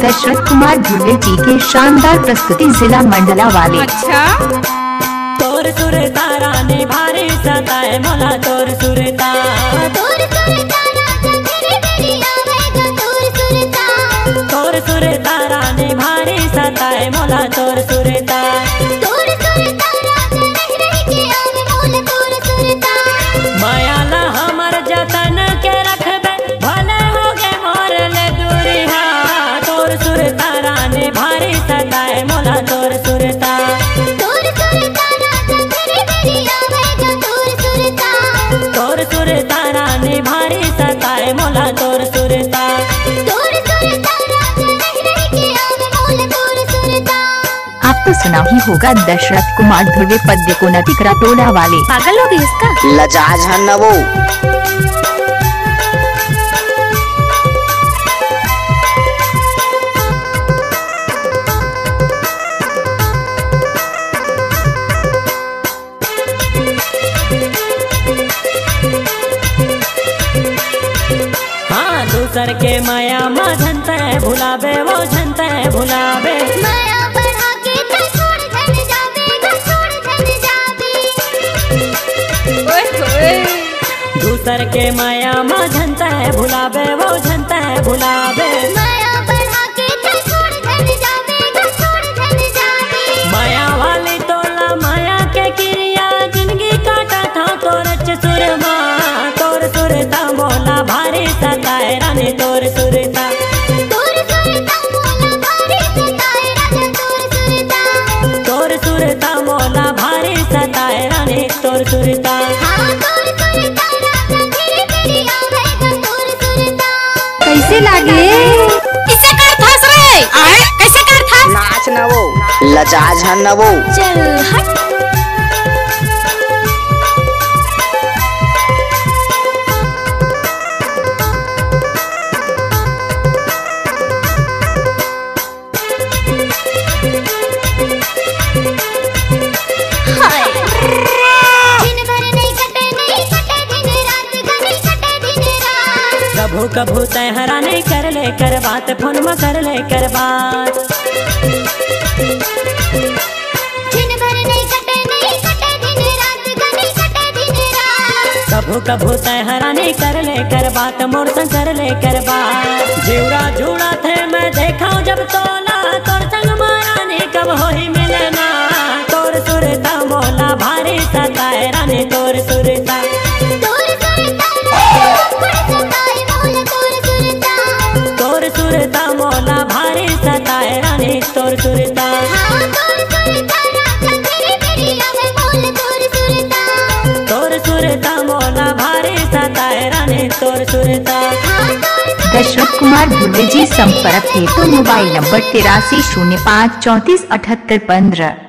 दशरथ कुमार ध्रुवे जी के शानदार प्रस्तुति जिला मंडला वाले। अच्छा तोर सुरता रानी भारी सताए मोला तोर सुरता तोर सुरता रानी भारी सताए मोला तोर सुरता मायाला हमर जतन के रखबे भले होगे मोर ले दूरी हा तोर सुरता रानी भारी सताए मोला तोर सुरता तोर सुरता रानी भारी सताए मोला तोर सुरता। आपको सुना ही होगा दशरथ कुमार ध्रुवे पद्य को नटिकरा टोला वाले। पागल हो गई इसका लजाज है न वो। हाँ दूसर के माया माँ झनते भुलावे वो झनते भुलावे दूसर के माया माँ झनते भुलावे वो झनते भुलावे माया वाली तोला माया के क्रिया जिंदगी काटा था तोर सुरमा तोर सुरता मोला भारी सताए रानी तोर सुरता तोर सुरता मोला भारी सताए रानी तोर सुरता। कैसे लागे किसे कर थास रे आए कैसे कर थास नाच न वो लजाज है न वो। चल हट कभू कभू तहरा नहीं कर ले कर बात फोन में कर ले कर बात कभू कभू तहरा नहीं कर ले कर बात मोर संग कर ले कर बात जीवरा जुड़ा थे मैं देखा जब तोला तोर संग मारानी कब हो ही मिलना तोर सुरता मोला भारी सताए रानी तोर सुरता तोर सुरता मोला भारी सताए रानी तोर सुरता। तोर सुरता मोला भारी सताए रानी तोर सुरता। दशरथ कुमार ध्रुवे जी संपर्क हेतु मोबाइल नंबर 8305347815।